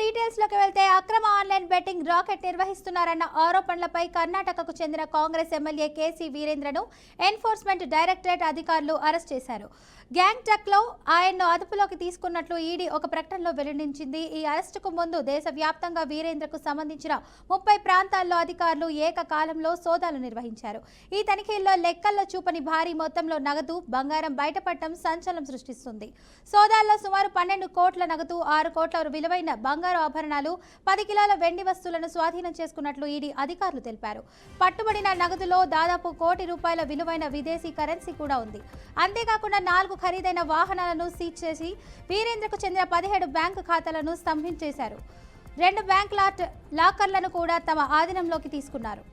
Details లోకి వెళ్తే అక్రమ ఆన్లైన్ బెట్టింగ్ రాకెట్ నిర్వహిస్తున్నారన్న ఆరోపణలపై కర్ణాటకకు చెందిన కాంగ్రెస్ ఎమ్మెల్యే కేసీ వీరేంద్రను ఎన్ఫోర్స్మెంట్ డైరెక్టరేట్ అధికారులు అరెస్ట్ చేశారు. గ్యాంగ్టక్ లో ఆయన్ను అదుపులోకి తీసుకున్నట్లు ఈడీ ఒక ప్రకటనలో వెల్లడించింది. ఈ అరెస్టుకు ముందు దేశవ్యాప్తంగా వీరేంద్రకు సంబంధించిన 30 ప్రాంతాల్లో అధికారులు ఏకకాలంలో సోదాలు నిర్వహించారు. ఈ తనిఖీల్లో లెక్కల్లో చూపని భారీ మొత్తంలో నగదు, బంగారం బయటపడటం సంచలనం సృష్టిస్తుంది. సోదాల్లో సుమారు 12 కోట్ల నగదు, 6 కోట్ల విలువైన బంగారు ఆభరణాలు, 10 కిలోల వెండి వస్తువులను స్వాధీనం చేసుకున్నట్లు ఈడీ అధికారులు తెలిపారు. పట్టుబడిన నగదులో దాదాపు ₹1 కోటి విలువైన విదేశీ కరెన్సీ కూడా ఉంది. అంతేకాకుండా 4 ఖరీదైన వాహనాలను సీజ్ చేసి వీరేంద్రకు చెందిన 17 బ్యాంకు ఖాతాలను స్తంభించేశారు. 2 బ్యాంక్ లాకర్లను కూడా తమ ఆధీనంలోకి తీసుకున్నారు.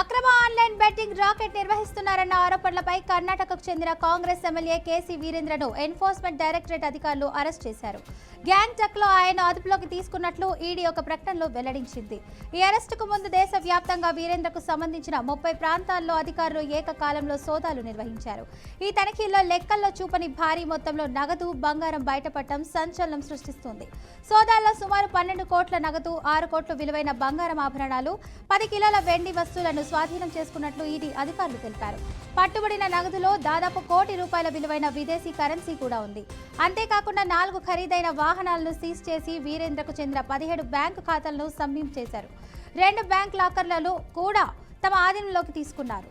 అక్రమ ఆన్లైన్ బెట్టింగ్ రాకెట్ నిర్వహిస్తున్నారన్న ఆరోపణలపై కర్ణాటకకు చెందిన కాంగ్రెస్ ఎమ్మెల్యే కేసీ వీరేంద్రను ఎన్ఫోర్స్మెంట్ డైరెక్టరేట్ అధికారులు అరెస్ట్ చేశారు. గ్యాంగ్టక్ లో ఆయన అదుపులోకి తీసుకున్నట్లు ఈడీ ఒక ప్రకటనలో వెల్లడించింది. ఈ అరెస్టుకు ముందు దేశవ్యాప్తంగా వీరేంద్రకు సంబంధించిన 30 ప్రాంతాల్లో అధికారులు ఏకకాలంలో సోదాలు నిర్వహించారు. ఈ తనిఖీల్లో లెక్కల్లో చూపని భారీ మొత్తంలో నగదు, బంగారం బయటపడటం సంచలనం సృష్టిస్తుంది. సోదాల్లో సుమారు 12 కోట్ల నగదు, 6 కోట్ల విలువైన బంగారం ఆభరణాలు, 10 కిలోల వెండి వస్తువులను స్వాధీనం చేసుకున్నట్లు ఈడీ అధికారులు తెలిపారు. పట్టుబడిన నగదులో దాదాపు ₹1 కోటి విలువైన విదేశీ కరెన్సీ కూడా ఉంది. అంతేకాకుండా 4 ఖరీదైన వాహనాలను సీజ్ చేసి వీరేంద్రకు చెందిన 17 బ్యాంకు ఖాతాలను స్తంభించేశారు. 2 బ్యాంక్ లాకర్లను కూడా తమ ఆధీనంలోకి తీసుకున్నారు.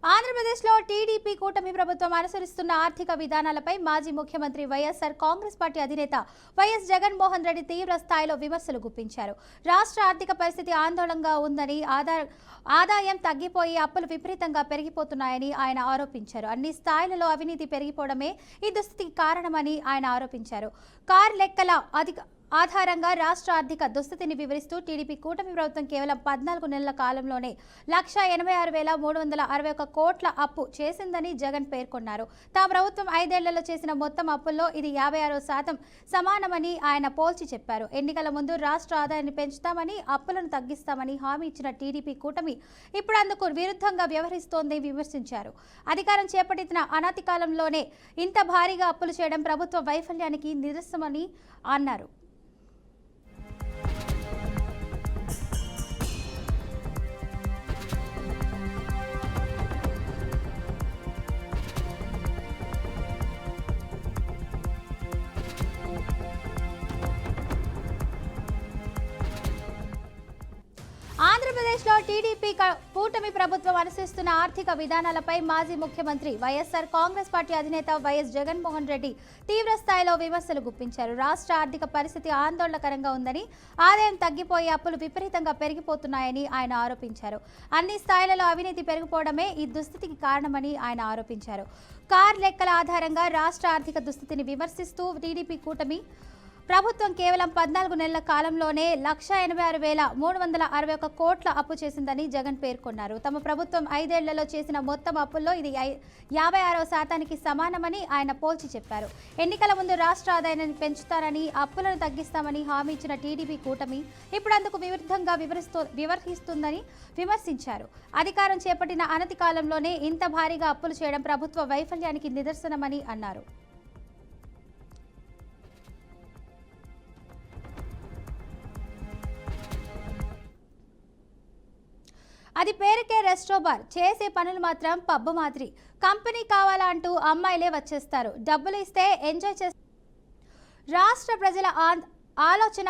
ఆంధ్రప్రదేశ్లో టీడీపీ కూటమి ప్రభుత్వం అనుసరిస్తున్న ఆర్థిక విధానాలపై మాజీ ముఖ్యమంత్రి వైఎస్ఆర్ కాంగ్రెస్ పార్టీ అధినేత వైఎస్ జగన్మోహన్ రెడ్డి తీవ్ర స్థాయిలో విమర్శలు గుప్పించారు. రాష్ట్ర ఆర్థిక పరిస్థితి ఆందోళనగా ఉందని, ఆదాయం తగ్గిపోయి అప్పులు విపరీతంగా పెరిగిపోతున్నాయని ఆయన ఆరోపించారు. అన్ని స్థాయిలలో అవినీతి పెరిగిపోవడమే ఈ దుస్థితికి కారణమని ఆయన ఆరోపించారు. కార్ లెక్కల ఆధారంగా రాష్ట్ర ఆర్థిక దుస్థితిని వివరిస్తూ టీడీపీ కూటమి ప్రభుత్వం కేవలం 14 నెలల కాలంలోనే 186,361 కోట్ల అప్పు చేసిందని జగన్ పేర్కొన్నారు. తా ప్రభుత్వం 5 ఏళ్లలో చేసిన మొత్తం అప్పుల్లో ఇది 56% సమానమని ఆయన పోల్చి చెప్పారు. ఎన్నికల ముందు రాష్ట్ర ఆదాయాన్ని పెంచుతామని, అప్పులను తగ్గిస్తామని హామీ ఇచ్చిన టీడీపీ కూటమి ఇప్పుడు అందుకు విరుద్ధంగా వ్యవహరిస్తోందని విమర్శించారు. అధికారం చేపట్టిన అనతి కాలంలోనే ఇంత భారీగా అప్పులు చేయడం ప్రభుత్వ వైఫల్యానికి నిదర్శనమని అన్నారు. ఆంధ్రప్రదేశ్లో టీడీపీ కూటమి ప్రభుత్వం అనుసరిస్తున్న ఆర్థిక విధానాలపై మాజీ ముఖ్యమంత్రి వైఎస్ఆర్ కాంగ్రెస్ పార్టీ అధినేత వైఎస్ జగన్మోహన్ రెడ్డి తీవ్ర స్థాయిలో విమర్శలు గుప్పించారు. రాష్ట్ర ఆర్థిక పరిస్థితి ఆందోళనకరంగా ఉందని, ఆదాయం తగ్గిపోయి అప్పులు విపరీతంగా పెరిగిపోతున్నాయని ఆయన ఆరోపించారు. అన్ని స్థాయిలలో అవినీతి పెరిగిపోవడమే ఈ దుస్థితికి కారణమని ఆయన ఆరోపించారు. కార్ లెక్కల ఆధారంగా రాష్ట్ర ఆర్థిక దుస్థితిని విమర్శిస్తూ టీడీపీ కూటమి ప్రభుత్వం కేవలం 14 నెలల కాలంలోనే 186,361 కోట్ల అప్పు చేసిందని జగన్ పేర్కొన్నారు. తమ ప్రభుత్వం 5 ఏళ్లలో చేసిన మొత్తం అప్పుల్లో ఇది 56% సమానమని ఆయన పోల్చి చెప్పారు. ఎన్నికల ముందు రాష్ట్ర ఆదాయాన్ని పెంచుతారని, అప్పులను తగ్గిస్తామని హామీ ఇచ్చిన టీడీపీ కూటమి ఇప్పుడు అందుకు విరుద్ధంగా వ్యవహరిస్తుందని విమర్శించారు. అధికారం చేపట్టిన అనతి కాలంలోనే ఇంత భారీగా అప్పులు చేయడం ప్రభుత్వ వైఫల్యానికి నిదర్శనమని అన్నారు. అది పేరుకే రెస్టో బార్, చేసే పనులు మాత్రం పబ్బు మాదిరి. కంపెనీ కావాలా అంటూ అమ్మాయిలే వచ్చేస్తారు, డబ్బులు ఇస్తే ఎంజాయ్ చేస్తారు. రాష్ట్ర ప్రజల ఆలోచన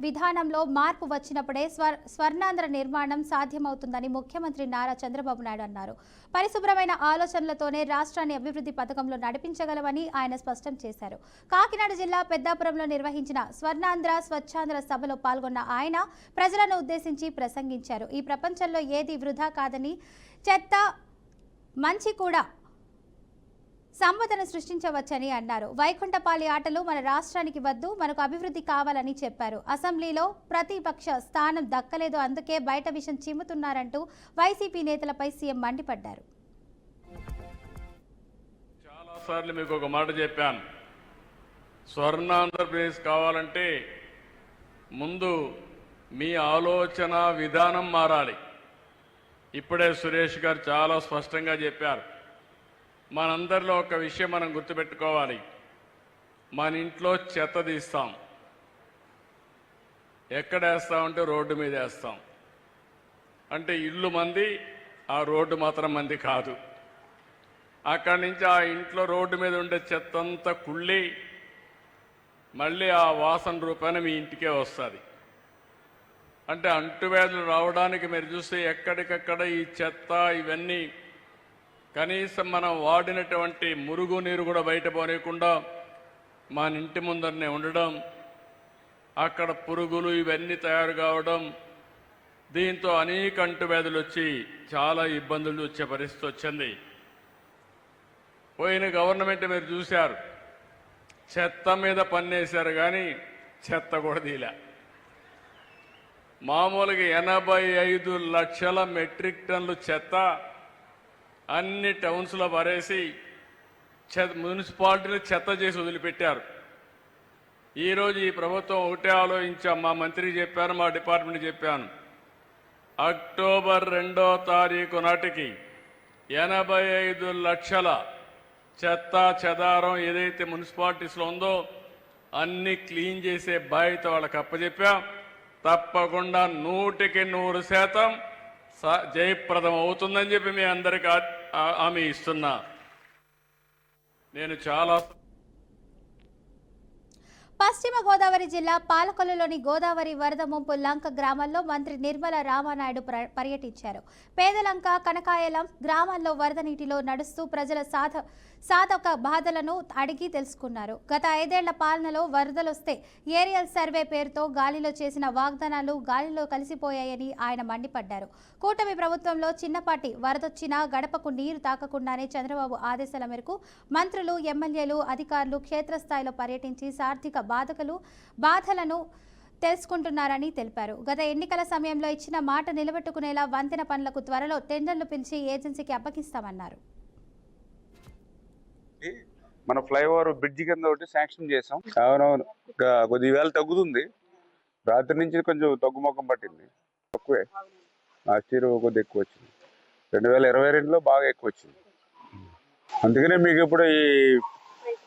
విధానంలో మార్పు వచ్చినప్పుడే స్వర్ణాంధ్ర నిర్మాణం సాధ్యమవుతుందని ముఖ్యమంత్రి నారా చంద్రబాబు నాయుడు అన్నారు. పరిశుభ్రమైన ఆలోచనలతోనే రాష్ట్రాన్ని అభివృద్ధి పథకంలో నడిపించగలమని ఆయన స్పష్టం చేశారు. కాకినాడ జిల్లా పెద్దాపురంలో నిర్వహించిన స్వర్ణాంధ్ర స్వచ్ఛాంధ్ర సభలో పాల్గొన్న ఆయన ప్రజలను ఉద్దేశించి ప్రసంగించారు. ఈ ప్రపంచంలో ఏది వృధా కాదని, చెత్త మంచి కూడా సంపదను సృష్టించవచ్చని అన్నారు. వైకుంఠపాలి ఆటలు మన రాష్ట్రానికి వద్దు, మనకు అభివృద్ధి కావాలని చెప్పారు. అసెంబ్లీలో ప్రతిపక్ష స్థానం దక్కలేదు, అందుకే బయట విషయం చిమ్ముతున్నారంటూ వైసీపీ నేతలపై సీఎం మండిపడ్డారు. చాలాసార్లు మీకు ఒక మాట చెప్పాను, స్వర్ణాంధ్రప్రదేశ్ కావాలంటే ముందు మీ ఆలోచన విధానం మారాలి. ఇప్పుడే సురేష్ గారు చాలా స్పష్టంగా చెప్పారు. మనందరిలో ఒక విషయం మనం గుర్తుపెట్టుకోవాలి, మన ఇంట్లో చెత్త తీస్తాం, ఎక్కడ వేస్తామంటే రోడ్డు మీద వేస్తాం. అంటే ఇల్లు మంది, ఆ రోడ్డు మాత్రం మంది కాదు. అక్కడి నుంచి ఆ ఇంట్లో రోడ్డు మీద ఉండే చెత్త అంతా కుళ్ళి మళ్ళీ ఆ వాసన రూపాన మీ ఇంటికే వస్తుంది. అంటే అంటువ్యాధులు రావడానికి మీరు చూస్తే ఎక్కడికక్కడ ఈ చెత్త ఇవన్నీ కనీసం మనం వాడినటువంటి మురుగు నీరు కూడా బయట పోనీయకుండా మన ఇంటి ముందరనే ఉండడం, అక్కడ పురుగులు ఇవన్నీ తయారు కావడం, దీంతో అనేక అంటువ్యాధులు వచ్చి చాలా ఇబ్బందులు వచ్చే పరిస్థితి వచ్చింది. పోయిన గవర్నమెంట్ మీరు చూశారు, చెత్త మీద పన్నేశారు కానీ చెత్త కూడా తీలే. మామూలుగా 85 లక్షల మెట్రిక్ టన్నులు చెత్త అన్ని టౌన్స్లో పారేసి మున్సిపాలిటీని చెత్త చేసి వదిలిపెట్టారు. ఈరోజు ఈ ప్రభుత్వం ఒకటే ఆలోచించాం, మా మంత్రి చెప్పాను, మా డిపార్ట్మెంట్ చెప్పాను, అక్టోబర్ 2వ తారీఖు నాటికి 85 లక్షల చెత్త చెదారం ఏదైతే మున్సిపాలిటీస్లో ఉందో అన్ని క్లీన్ చేసే బాధ్యత వాళ్ళకి అప్పచెప్పాం. తప్పకుండా 100% జయప్రదం అవుతుందని చెప్పి మీ అందరికీ హామీ ఇస్తున్నా. నేను చాలా పశ్చిమ గోదావరి జిల్లా పాలకొల్లులోని గోదావరి వరద ముంపు లంక గ్రామాల్లో మంత్రి నిర్మల రామానాయుడు పర్యటించారు. పేదలంక, కనకాయలం గ్రామాల్లో వరద నీటిలో నడుస్తూ ప్రజల సాధక బాధలను అడిగి తెలుసుకున్నారు. గత 5 ఏళ్ల పాలనలో వరదలొస్తే ఏరియల్ సర్వే పేరుతో గాలిలో చేసిన వాగ్దానాలు గాలిలో కలిసిపోయాయని ఆయన మండిపడ్డారు. కూటమి ప్రభుత్వంలో చిన్నపాటి వరదొచ్చినా గడపకు నీరు తాకకుండానే చంద్రబాబు ఆదేశాల మేరకు మంత్రులు, ఎమ్మెల్యేలు, అధికారులు క్షేత్రస్థాయిలో పర్యటించి ఆర్థిక బాధలను తెలుసుకుంటున్నారని తెలిపారు. గత ఎన్నికల సమయంలో ఇచ్చిన మాట నిలబెట్టుకునేలా వంతెన పనులకు త్వరలో టెండర్లు పిలిచి ఏజెన్సీకి అప్పగిస్తామన్నారు. మన ఫ్లైఓవర్ బ్రిడ్జి కింద ఒకటి శాంక్షన్ చేసాం. అవునవును, కొద్ది వేళ తగ్గుతుంది. రాత్రి నుంచి కొంచెం తగ్గుముఖం పట్టింది, తక్కువే. లాస్ట్ ఇయర్ కొద్ది ఎక్కువ వచ్చింది, 2022లో బాగా ఎక్కువ వచ్చింది. అందుకనే మీకు ఇప్పుడు ఈ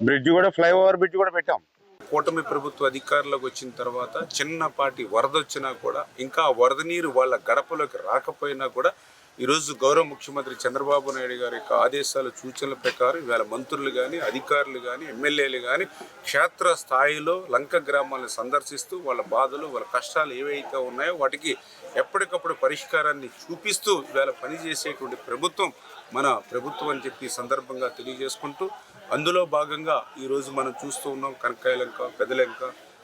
బ్రిడ్జ్ కూడా, ఫ్లైఓవర్ బ్రిడ్జ్ కూడా పెట్టాం. కూటమి ప్రభుత్వ అధికారంలోకి వచ్చిన తర్వాత చిన్నపాటి వరద వచ్చినా కూడా, ఇంకా వరద నీరు వాళ్ళ గడపలోకి రాకపోయినా కూడా ఈరోజు గౌరవ ముఖ్యమంత్రి చంద్రబాబు నాయుడు గారి యొక్క ఆదేశాల సూచనల ప్రకారం ఇవాళ మంత్రులు కానీ, అధికారులు కానీ, ఎమ్మెల్యేలు కానీ క్షేత్ర స్థాయిలో లంక గ్రామాలను సందర్శిస్తూ వాళ్ళ బాధలు, వాళ్ళ కష్టాలు ఏవైతే ఉన్నాయో వాటికి ఎప్పటికప్పుడు పరిష్కారాన్ని చూపిస్తూ ఇవాళ పనిచేసేటువంటి ప్రభుత్వం మన ప్రభుత్వం అని చెప్పి సందర్భంగా తెలియజేసుకుంటూ, అందులో భాగంగా ఈరోజు మనం చూస్తూ ఉన్నాం కనకాయలంక, పెదలంక.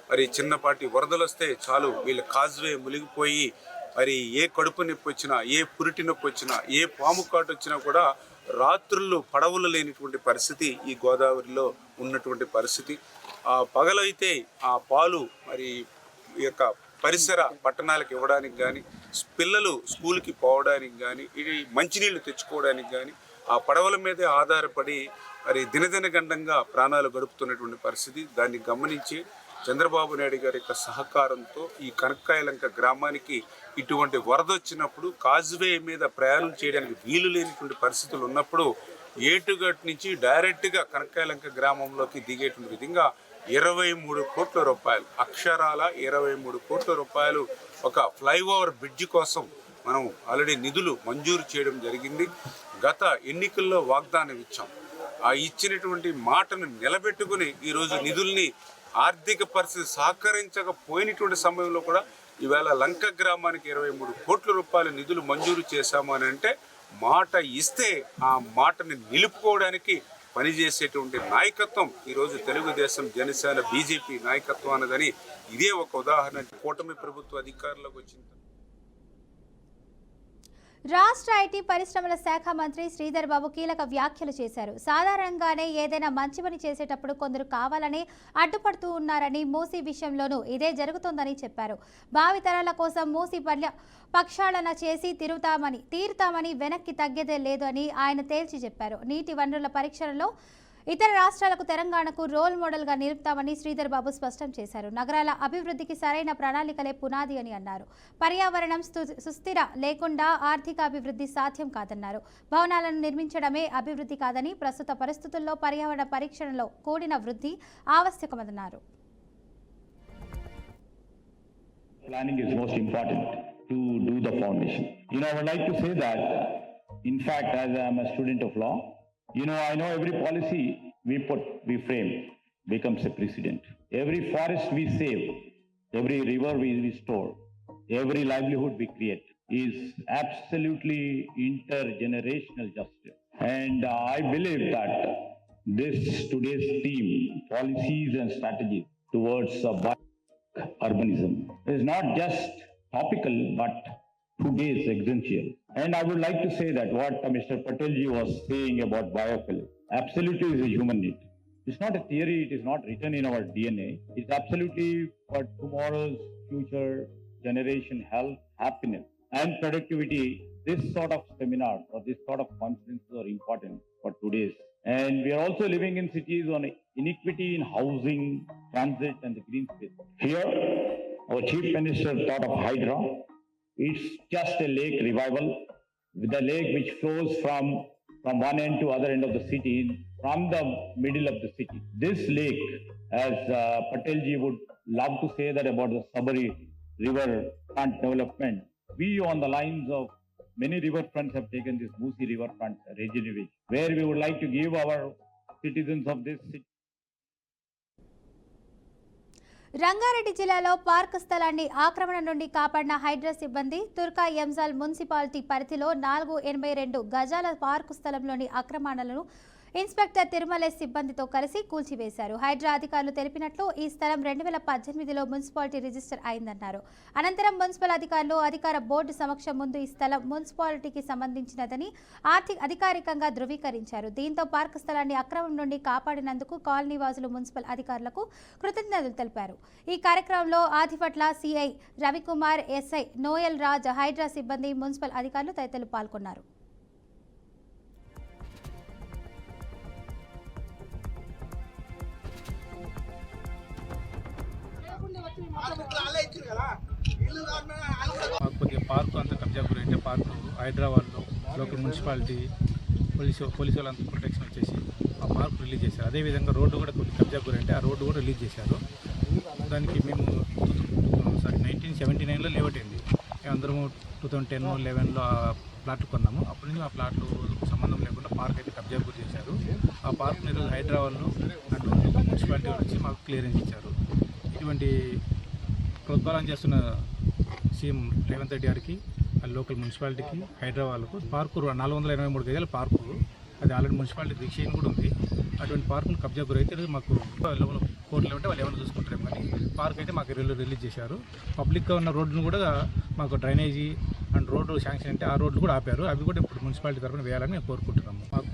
మరి చిన్నపాటి వరదలు వస్తే చాలు వీళ్ళ కాజ్వే మునిగిపోయి, మరి ఏ కడుపు నొప్పి వచ్చినా, ఏ పురిటి నొప్పి వచ్చినా, ఏ పాము కాటు వచ్చినా కూడా రాత్రులు పడవలు లేనిటువంటి పరిస్థితి ఈ గోదావరిలో ఉన్నటువంటి పరిస్థితి. పగలైతే ఆ పాలు మరి ఈ యొక్క పరిసర పట్టణాలకు ఇవ్వడానికి కానీ, పిల్లలు స్కూల్కి పోవడానికి కానీ, ఇది మంచినీళ్ళు తెచ్చుకోవడానికి కానీ ఆ పడవల మీదే ఆధారపడి మరి దినదినగండంగా ప్రాణాలు గడుపుతున్నటువంటి పరిస్థితి. దాన్ని గమనించి చంద్రబాబు నాయుడు గారి యొక్క సహకారంతో ఈ కనకాయలంక గ్రామానికి ఇటువంటి వరద వచ్చినప్పుడు కాజ్వే మీద ప్రయాణం చేయడానికి వీలు లేనిటువంటి పరిస్థితులు ఉన్నప్పుడు ఏటుగట్టు నుంచి డైరెక్ట్గా కనకాయలంక గ్రామంలోకి దిగేటువంటి విధంగా 23 కోట్ల రూపాయలు, అక్షరాల 23 కోట్ల రూపాయలు ఒక ఫ్లైఓవర్ బ్రిడ్జి కోసం మనం ఆల్రెడీ నిధులు మంజూరు చేయడం జరిగింది. గత ఎన్నికల్లో వాగ్దానం ఇచ్చాం. ఆ ఇచ్చినటువంటి మాటను నిలబెట్టుకుని ఈరోజు నిధుల్ని ఆర్థిక పరిస్థితి సహకరించకపోయినటువంటి సమయంలో కూడా ఈవేళ లంక గ్రామానికి 23 కోట్ల రూపాయల నిధులు మంజూరు చేశాము అని అంటే మాట ఇస్తే ఆ మాటని నిలుపుకోవడానికి పనిచేసేటువంటి నాయకత్వం ఈరోజు తెలుగుదేశం, జనసేన, బీజేపీ నాయకత్వం అన్నదని ఇదే ఒక ఉదాహరణ. కూటమి ప్రభుత్వ అధికారంలోకి వచ్చింది. రాష్ట్ర ఐటీ పరిశ్రమల శాఖ మంత్రి శ్రీధర్ బాబు కీలక వ్యాఖ్యలు చేశారు. సాధారణంగానే ఏదైనా మంచి పని చేసేటప్పుడు కొందరు కావాలని అడ్డుపడుతూ ఉన్నారని, మూసీ విషయంలోనూ ఇదే జరుగుతోందని చెప్పారు. భావితరాల కోసం మూసీ ప్రక్షాళన చేసి తీరుతామని వెనక్కి తగ్గేదే లేదు అని ఆయన తేల్చి చెప్పారు. నీటి వనరుల పరీక్షలలో ఇతర రాష్ట్రాలకు తెలంగాణకు రోల్ మోడల్గా నిలుపుతామని శ్రీధర్ బాబు స్పష్టం చేశారు. నగరాల అభివృద్ధికి సరైన ప్రణాళికలే పునాది అని అన్నారు. పర్యావరణం సుస్థిర లేకుండా ఆర్థిక అభివృద్ధి సాధ్యం కాదన్నారు. భవనాలను నిర్మించడమే అభివృద్ధి కాదని, ప్రస్తుత పరిస్థితుల్లో పర్యావరణ పరీక్షణలో కూడిన వృద్ధి ఆవశ్యకమన్నారు. Planning is most important to do the foundation. I would like to say that, in fact, as I am a student of law, I know every policy we frame becomes a precedent. Every forest we save, every river we restore, every livelihood we create is absolutely intergenerational justice. And I believe that today's theme, policies and strategies towards urbanism, is not just topical but today's essential. And I would like to say that what Mr. Patelji was saying about biofuel absolutely is a human need. It's not a theory, it is not written in our DNA. It's absolutely for tomorrow's future generation health, happiness and productivity. This sort of seminars or this sort of conferences are important for today's. And we are also living in cities on inequity in housing, transit and the green space. Here, our Chief Minister thought of Hydra. It's just a lake revival, with a lake which flows from one end to other end of the city, from the middle of the city. This lake, as Patelji would love to say that about the Sabari river front development, we on the lines of many river fronts have taken this Moosi river front regeneration, where we would like to give our citizens of this city. Rangareddy జిల్లాలో park స్థలాన్ని ఆక్రమణ నుండి కాపాడిన హైడ్రా సిబ్బంది తుర్కా ఎంజాల్ municipality పరిధిలో 482 గజాల park స్థలంలోని ఆక్రమణలను inspector Tirumalesh సిబ్బందితో కలిసి కూల్చివేశారు. హైడ్రా అధికారులు తెలిపినట్లు ఈ స్థలం 2018లో మున్సిపాలిటీ రిజిస్టర్ అయిందన్నారు. అనంతరం మున్సిపల్ అధికారులు అధికార బోర్డు సమక్షం ముందు ఈ స్థలం మున్సిపాలిటీకి సంబంధించినదని అధికారికంగా ధృవీకరించారు. దీంతో పార్క్ స్థలాన్ని అక్రమం నుండి కాపాడినందుకు కాలనీ వాసులు మున్సిపల్ అధికారులకు కృతజ్ఞతలు తెలిపారు. ఈ కార్యక్రమంలో ఆదిపట్ల సిఐ రవికుమార్, ఎస్ఐ నోయల్ రాజ్, హైడ్రా సిబ్బంది, మున్సిపల్ అధికారులు తదితరులు పాల్గొన్నారు. కొద్దిగా పార్కు అంతా కబ్జా గురైతే park Hyderabad local municipality police వాళ్ళంతా ప్రొటెక్షన్ వచ్చేసి ఆ పార్కు రిలీజ్ చేశారు. అదేవిధంగా రోడ్డు కూడా కొద్దిగా కబ్జా గురైతే ఆ రోడ్డు కూడా రిలీజ్ చేశారు. దానికి మేము 1979లో లేవటైంది. అందరము 2010, 2011లో ఆ ప్లాట్లు కొన్నాము. అప్పటి నుంచి ఆ ప్లాట్లు సంబంధం లేకుండా పార్క్ అయితే కబ్జా గురి చేశారు. ఆ పార్కుని ఈరోజు హైదరాబాద్లో అటు మున్సిపాలిటీ వచ్చి మాకు క్లియరెన్స్ ఇచ్చారు. ఇటువంటి ప్రోత్సాహం చేస్తున్న సీఎం రేవంత్ రెడ్డి గారికి, లోకల్ మున్సిపాలిటీకి, హైదరాబాద్కు పార్కు 483 గజాల పార్కు, అది ఆల్రెడీ మున్సిపాలిటీ రిక్షేషన్ కూడా ఉంది. అటువంటి పార్కును కబ్జా గురైతే మాకు కోర్టులో ఉంటే వాళ్ళు ఏమైనా చూసుకుంటారు. కానీ పార్క్ అయితే మాకు రిలీజ్ చేశారు. పబ్లిక్గా ఉన్న రోడ్డును కూడా మాకు డ్రైనేజీ అండ్ రోడ్డు శాంక్షన్ అంటే ఆ రోడ్లు కూడా ఆపారు. అవి కూడా ఇప్పుడు మున్సిపాలిటీ తరఫున వేయాలని మేము కోరుకుంటున్నాము. మాకు